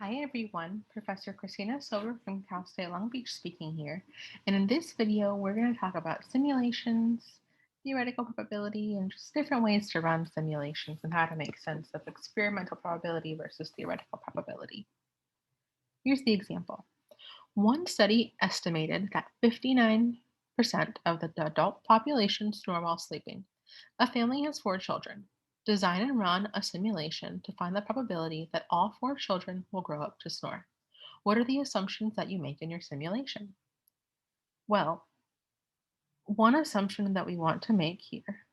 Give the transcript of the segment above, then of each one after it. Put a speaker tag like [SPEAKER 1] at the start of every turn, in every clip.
[SPEAKER 1] Hi everyone, Professor Christina Silver from Cal State Long Beach speaking here. And in this video, we're going to talk about simulations, theoretical probability, and just different ways to run simulations and how to make sense of experimental probability versus theoretical probability. Here's the example. One study estimated that 59% of the adult population snore while sleeping. A family has 4 children. Design and run a simulation to find the probability that all 4 children will grow up to snore. What are the assumptions that you make in your simulation? Well, one assumption that we want to make here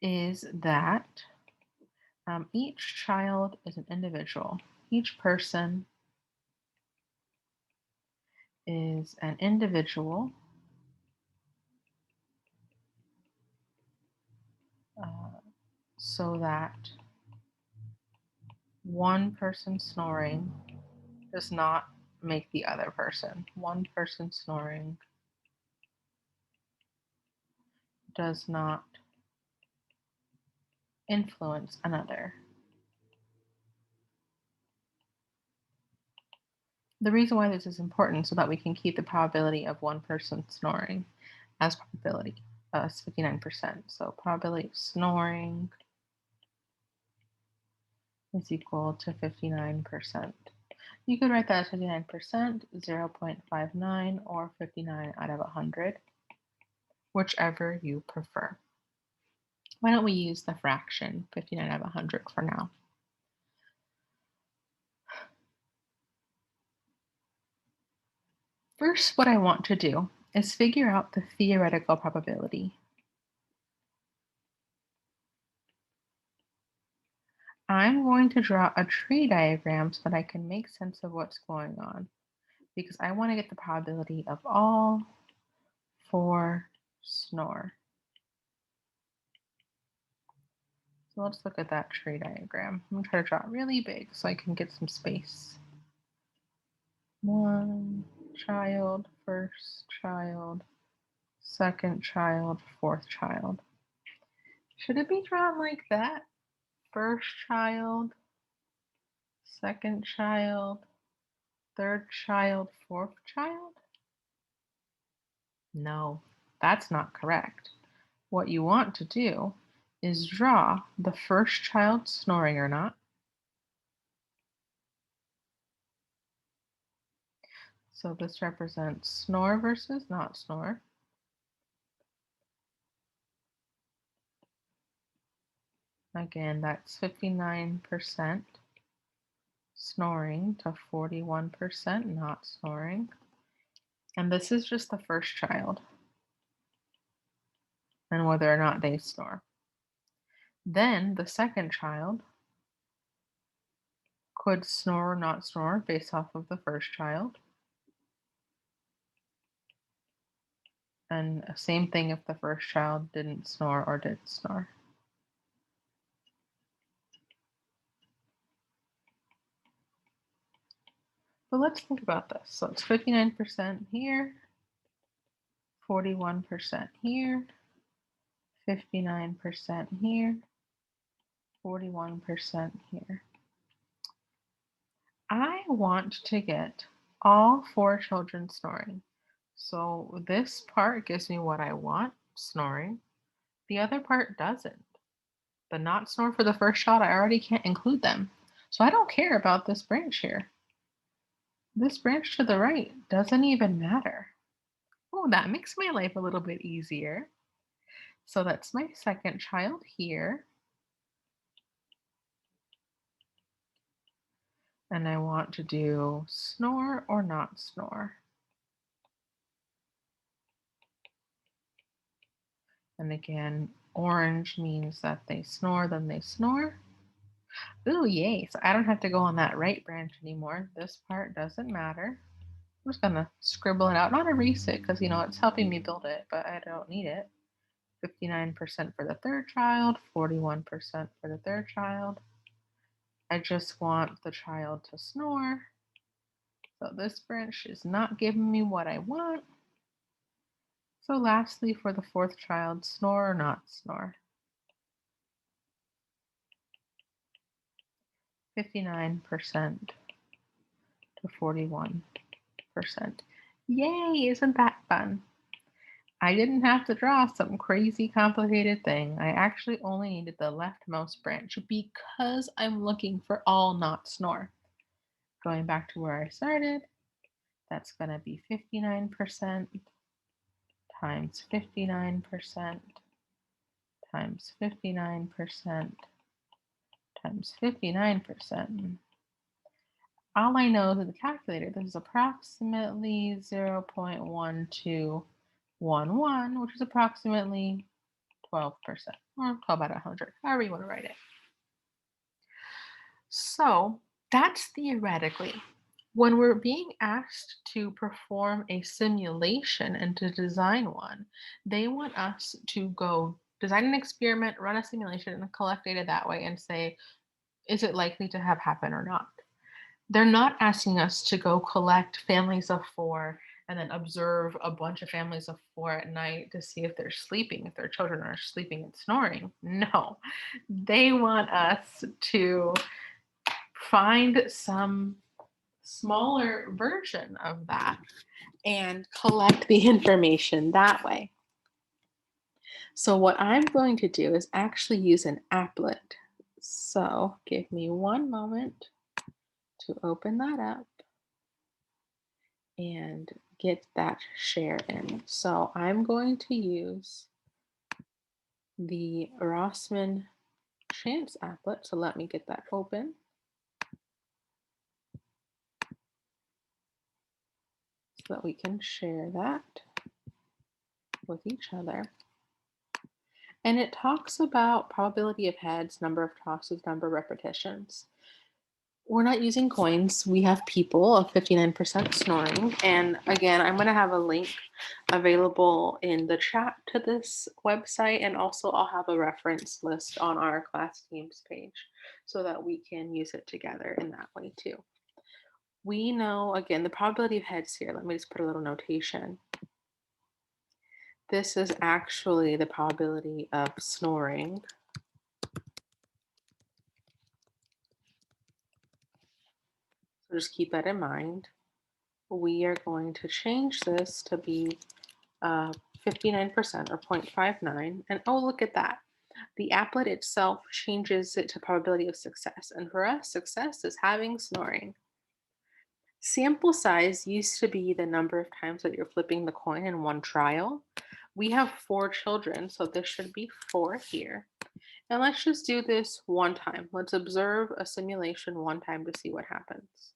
[SPEAKER 1] is that each child is an individual. Each person is an individual, uh, so that one person snoring does not make the other person. One person snoring does not influence another. The reason why this is important is so that we can keep the probability of one person snoring as probability as 59%. So probability of snoring is equal to 59%. You could write that as 59%, 0.59, or 59 out of 100, whichever you prefer. Why don't we use the fraction 59 out of 100 for now? First, what I want to do is figure out the theoretical probability. I'm going to draw a tree diagram so that I can make sense of what's going on because I want to get the probability of all 4 snore. So let's look at that tree diagram. I'm going to try to draw it really big so I can get some space. 1 child, first child, second child, fourth child. Should it be drawn like that? First child, second child, third child, fourth child? No, that's not correct. What you want to do is draw the first child snoring or not. So this represents snore versus not snore. Again, that's 59% snoring to 41% not snoring. And this is just the first child and whether or not they snore. Then the second child could snore or not snore based off of the first child. And same thing if the first child didn't snore or did snore. But let's think about this. So it's 59% here, 41% here, 59% here, 41% here. I want to get all 4 children snoring. So this part gives me what I want, snoring. The other part doesn't. The not snore for the first child, I already can't include them. So I don't care about this branch here. This branch to the right doesn't even matter. Oh, that makes my life a little bit easier. So that's my second child here. And I want to do snore or not snore. And again, orange means that they snore, then they snore. Ooh, yay. So I don't have to go on that right branch anymore. This part doesn't matter. I'm just gonna scribble it out, not erase it, because it's helping me build it, but I don't need it. 59% for the third child, 41% for the third child. I just want the child to snore. So this branch is not giving me what I want. So lastly, for the fourth child, snore or not snore. 59% to 41%. Yay, isn't that fun? I didn't have to draw some crazy complicated thing. I actually only needed the leftmost branch because I'm looking for all not snore. Going back to where I started, that's going to be 59% times 59% times 59% times 59%. All I know is the calculator, this is approximately 0.1211, which is approximately 12%, or call about 100, however you want to write it. So that's theoretically. When we're being asked to perform a simulation and to design one, they want us to go design an experiment, run a simulation, and collect data that way and say, is it likely to have happened or not? They're not asking us to go collect families of 4 and then observe a bunch of families of 4 at night to see if they're sleeping, if their children are sleeping and snoring. No, they want us to find some smaller version of that and collect the information that way. So what I'm going to do is actually use an applet. So give me one moment to open that up and get that share in. So I'm going to use the Rossmann Chance applet. So let me get that open so that we can share that with each other. And it talks about probability of heads, number of tosses, number of repetitions. We're not using coins. We have people of 59% snoring. And again, I'm going to have a link available in the chat to this website. And also I'll have a reference list on our class teams page so that we can use it together in that way too. We know, again, the probability of heads here. Let me just put a little notation. This is actually the probability of snoring. So just keep that in mind. We are going to change this to be 59% or 0.59. And oh, look at that. The applet itself changes it to probability of success. And for us, success is having snoring. Sample size used to be the number of times that you're flipping the coin in one trial. We have 4 children, so this should be 4 here. And let's just do this one time. Let's observe a simulation one time to see what happens.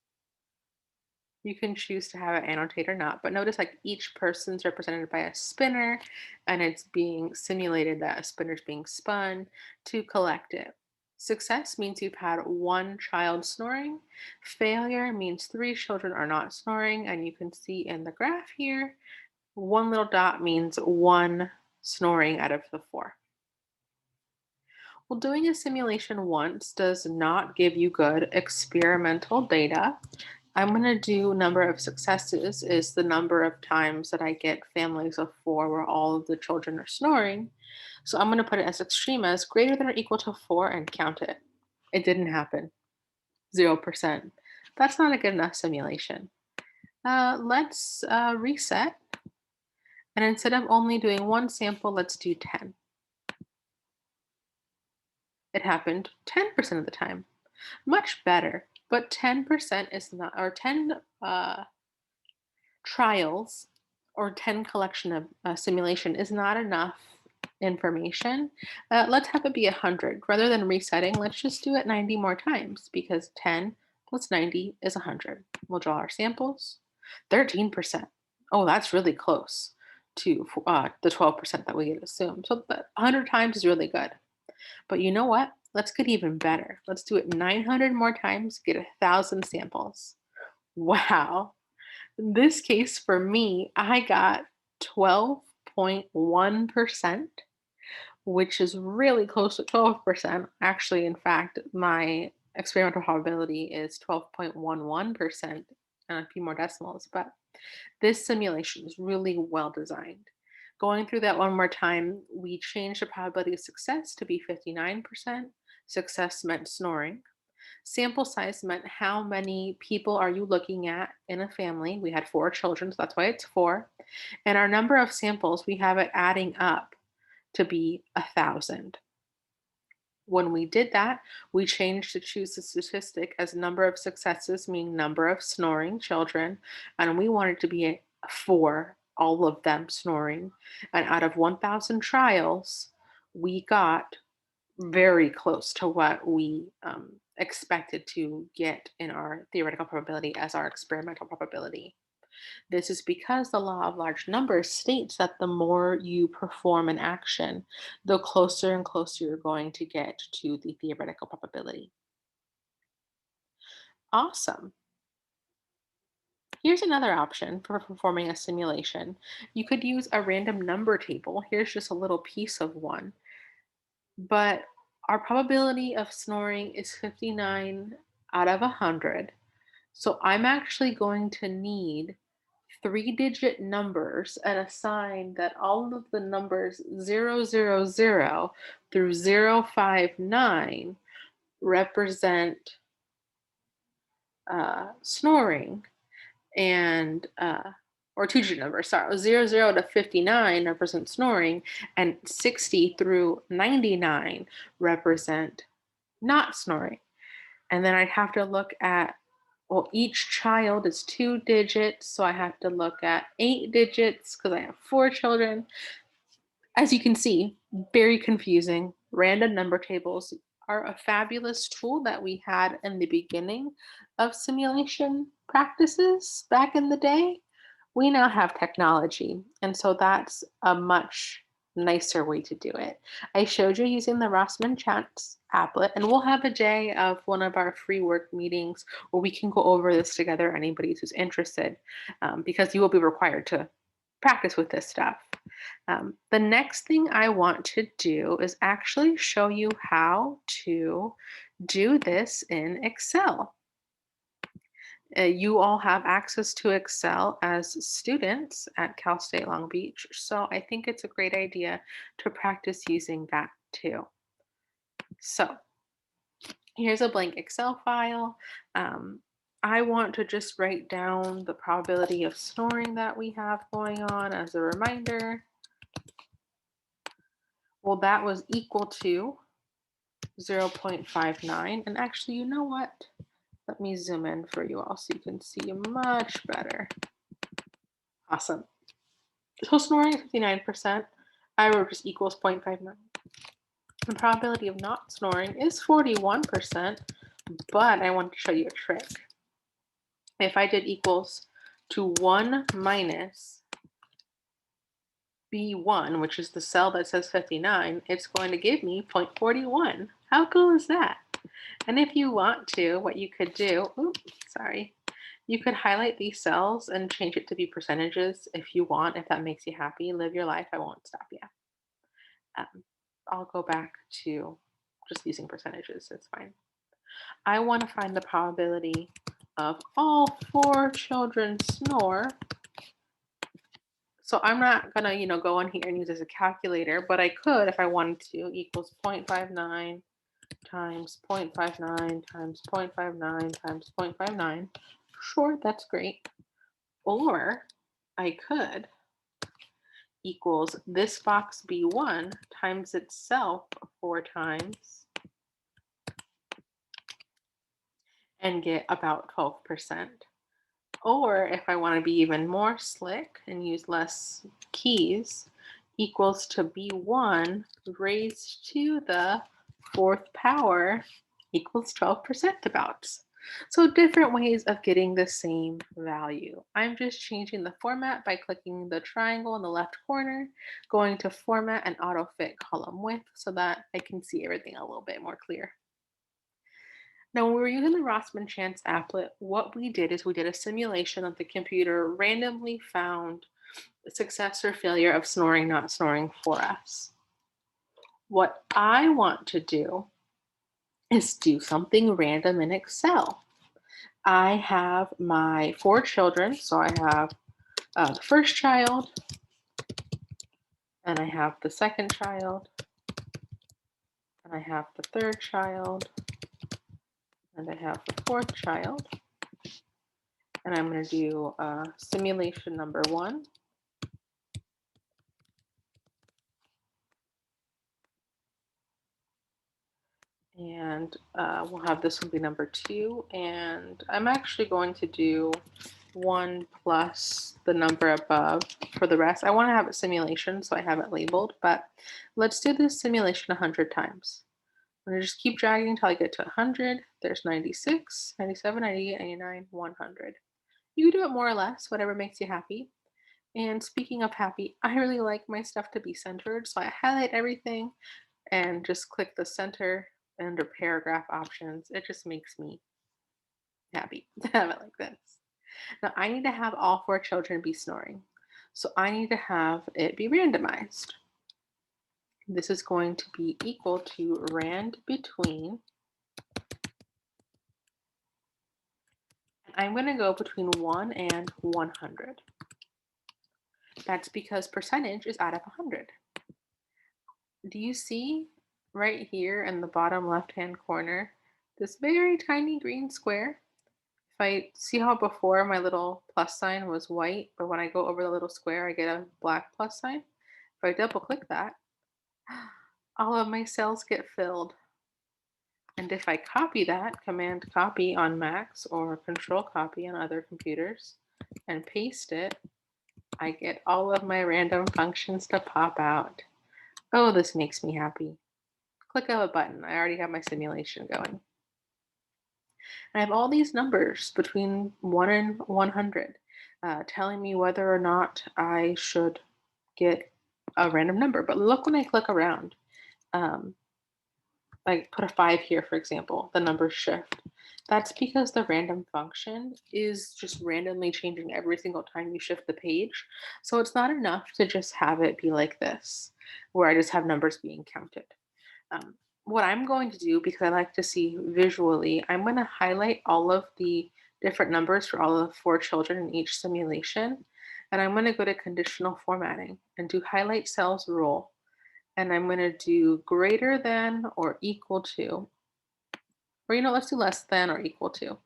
[SPEAKER 1] You can choose to have it annotate or not, but notice like each person's represented by a spinner and it's being simulated that a spinner's being spun to collect it. Success means you've had 1 child snoring. Failure means 3 children are not snoring. And you can see in the graph here, 1 little dot means 1 snoring out of the 4. Well, doing a simulation once does not give you good experimental data. I'm going to do number of successes is the number of times that I get families of 4 where all of the children are snoring. So I'm going to put it as extreme as greater than or equal to 4 and count it. It didn't happen. 0%. That's not a good enough simulation. Let's reset. And instead of only doing 1 sample, let's do 10. It happened 10% of the time. Much better. But 10% is not, or 10 trials or 10 collection of simulation is not enough information. Let's have it be 100. Rather than resetting, let's just do it 90 more times because 10 plus 90 is 100. We'll draw our samples. 13%. Oh, that's really close to the 12% that we had assumed. So 100 times is really good. But you know what? Let's get even better. Let's do it 900 more times, get 1,000 samples. Wow. In this case, for me, I got 12.1%, which is really close to 12%. Actually, in fact, my experimental probability is 12.11% and a few more decimals, but this simulation is really well designed. Going through that one more time, we changed the probability of success to be 59%. Success meant snoring. Sample size meant how many people are you looking at in a family. We had 4 children, so that's why it's 4. And our number of samples, we have it adding up to be 1,000. When we did that, we changed to choose the statistic as number of successes, meaning number of snoring children, and we wanted to be 4, all of them snoring. And out of 1,000 trials, we got very close to what we expected to get in our theoretical probability as our experimental probability. This is because the law of large numbers states that the more you perform an action, the closer and closer you're going to get to the theoretical probability. Awesome. Here's another option for performing a simulation. You could use a random number table. Here's just a little piece of one. But our probability of snoring is 59 out of 100. So I'm actually going to need 3-digit numbers and assign that all of the numbers 000 through 059 represent snoring, and or 2-digit numbers, sorry, 00 to 59 represent snoring, and 60 through 99 represent not snoring. And then I'd have to look at, well, each child is 2 digits, so I have to look at 8 digits because I have 4 children. As you can see, very confusing. Random number tables are a fabulous tool that we had in the beginning of simulation practices back in the day. We now have technology, and so that's a much nicer way to do it. I showed you using the Rossman Chats applet, and we'll have a day of one of our free work meetings where we can go over this together, anybody who's interested, because you will be required to practice with this stuff. The next thing I want to do is actually show you how to do this in Excel. You all have access to Excel as students at Cal State Long Beach, so I think it's a great idea to practice using that too. So here's a blank Excel file. I want to just write down the probability of snoring that we have going on as a reminder. Well, that was equal to 0.59. And actually, you know what? Let me zoom in for you all so you can see much better. Awesome. So snoring is 59%. I wrote just equals 0.59. The probability of not snoring is 41%, but I want to show you a trick. If I did equals to 1 minus B1, which is the cell that says 59, it's going to give me 0.41. How cool is that? And if you want to, what you could do, you could highlight these cells and change it to be percentages if you want, if that makes you happy. Live your life. I won't stop you. I'll go back to just using percentages. It's fine. I want to find the probability of all 4 children snore. So I'm not going to, go in here and use as a calculator, but I could if I wanted to, equals 0.59 times 0.59 times 0.59 times 0.59. Sure, that's great. Or I could equals this box B1 times itself 4 times and get about 12%. Or if I want to be even more slick and use less keys, equals to B1 raised to the 4th power equals 12% about. So different ways of getting the same value. I'm just changing the format by clicking the triangle in the left corner, going to format and auto fit column width so that I can see everything a little bit more clear. Now, when we were using the Rossman Chance applet, what we did is we did a simulation of the computer randomly found success or failure of snoring, not snoring for us. What I want to do is do something random in Excel. I have my 4 children, so I have the first child, and I have the second child, and I have the third child, And I have the fourth child. And I'm going to do simulation number 1. And we'll have this one be number 2. And I'm actually going to do 1 plus the number above for the rest. I want to have a simulation, so I have it labeled. But let's do this simulation 100 times. I'm going to just keep dragging until I get to 100. There's 96, 97, 98, 99, 100. You can do it more or less, whatever makes you happy. And speaking of happy, I really like my stuff to be centered, so I highlight everything and just click the center under paragraph options. It just makes me happy to have it like this. Now I need to have all 4 children be snoring. So I need to have it be randomized. This is going to be equal to rand between. I'm going to go between 1 and 100. That's because percentage is out of 100. Do you see right here in the bottom left-hand corner this very tiny green square? If I see how before my little plus sign was white, but when I go over the little square, I get a black plus sign. If I double click that, all of my cells get filled. And if I copy that, command copy on Macs or control copy on other computers and paste it, I get all of my random functions to pop out. Oh, this makes me happy. Click of a button. I already have my simulation going. I have all these numbers between 1 and 100 telling me whether or not I should get a random number. But look when I click around. I put a 5 here, for example, the numbers shift. That's because the random function is just randomly changing every single time you shift the page. So it's not enough to just have it be like this, where I just have numbers being counted. What I'm going to do, because I like to see visually, I'm going to highlight all of the different numbers for all of the 4 children in each simulation. And I'm going to go to conditional formatting and do highlight cells rule. And I'm going to do greater than or equal to, or let's do less than or equal to.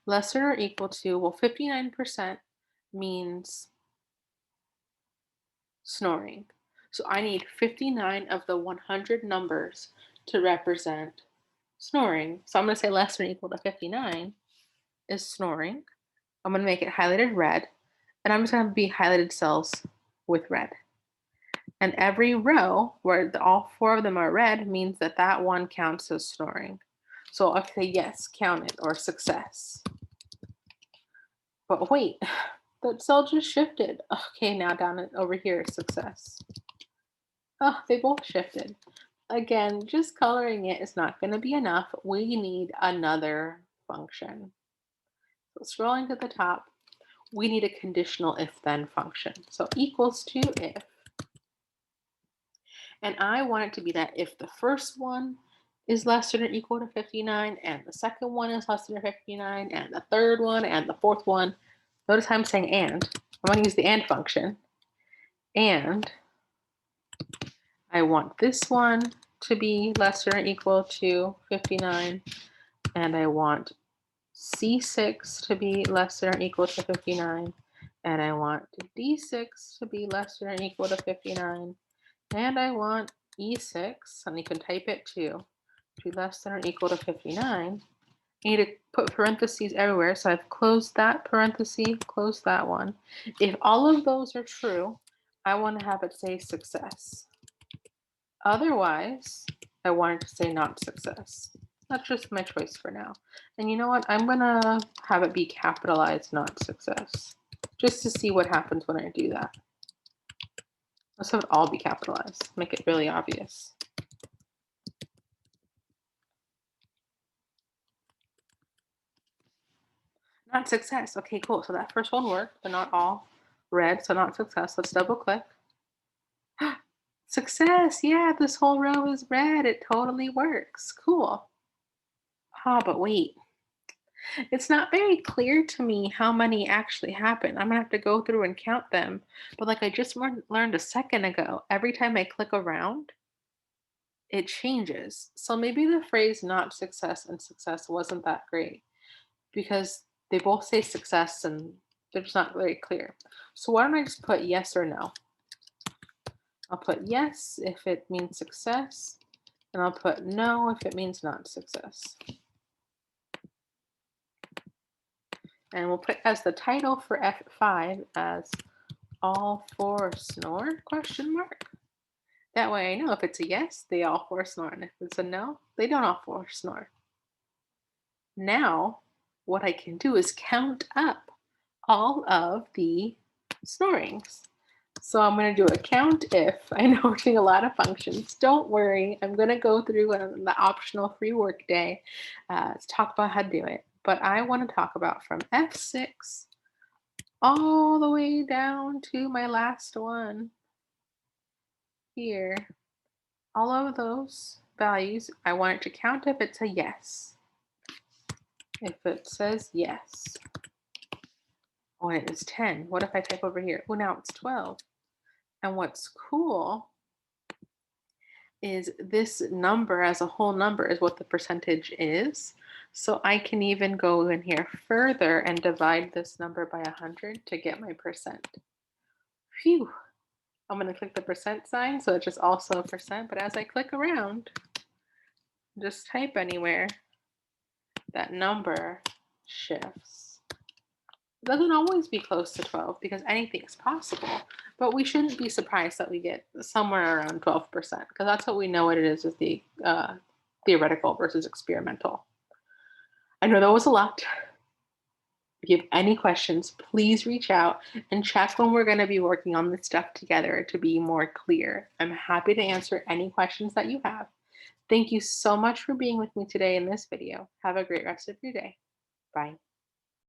[SPEAKER 1] Less than or equal to, well, 59% means snoring. So I need 59 of the 100 numbers to represent snoring. So I'm going to say less than or equal to 59 is snoring. I'm going to make it highlighted red, and I'm just going to be highlighted cells with red. And every row where all 4 of them are red means that that one counts as snoring. So I'll say yes, counted, or success. But wait, that cell just shifted. Okay, now down over here, success. Oh, they both shifted. Again, just coloring it is not going to be enough. We need another function. So scrolling to the top, we need a conditional if-then function. So equals to if. And I want it to be that if the first one is less than or equal to 59, and the second one is less than or 59, and the third one, and the fourth one. Notice how I'm saying and. I'm going to use the and function. And I want this one to be less than or equal to 59, and I want C6 to be less than or equal to 59, and I want D6 to be less than or equal to 59, and I want E6, and you can type it too, to be less than or equal to 59. I need to put parentheses everywhere, so I've closed that parenthesis, closed that one. If all of those are true, I want to have it say success. Otherwise, I want it to say not success. That's just my choice for now. And you know what? I'm going to have it be capitalized not success, just to see what happens when I do that. Let's have it all be capitalized. Make it really obvious. Not success. Okay, cool. So that first one worked. They're not all red, so not success. Let's double click. Success. Yeah, this whole row is red. It totally works. Cool. Ah, but wait. It's not very clear to me how many actually happen. I'm gonna have to go through and count them. But like I just learned a second ago, every time I click around, it changes. So maybe the phrase not success and success wasn't that great because they both say success and they're just not very clear. So why don't I just put yes or no? I'll put yes if it means success, and I'll put no if it means not success. And we'll put as the title for F5 as all four snore question mark. That way I know if it's a yes, they all four snore. And if it's a no, they don't all four snore. Now, what I can do is count up all of the snorings. So I'm going to do a count if. I know we're doing a lot of functions. Don't worry. I'm going to go through the optional free work day to talk about how to do it. But I want to talk about from F6 all the way down to my last one here. All of those values, I want it to count if it's a yes. If it says yes. Oh, and it was 10. What if I type over here? Oh, now it's 12. And what's cool is this number as a whole number is what the percentage is. So I can even go in here further and divide this number by 100 to get my percent. Phew. I'm going to click the percent sign, so it's just also a percent. But as I click around, just type anywhere, that number shifts. It doesn't always be close to 12 because anything's possible, but we shouldn't be surprised that we get somewhere around 12% because that's what we know what it is with the theoretical versus experimental. I know that was a lot. If you have any questions, please reach out and check when we're going to be working on this stuff together to be more clear. I'm happy to answer any questions that you have. Thank you so much for being with me today in this video. Have a great rest of your day. Bye.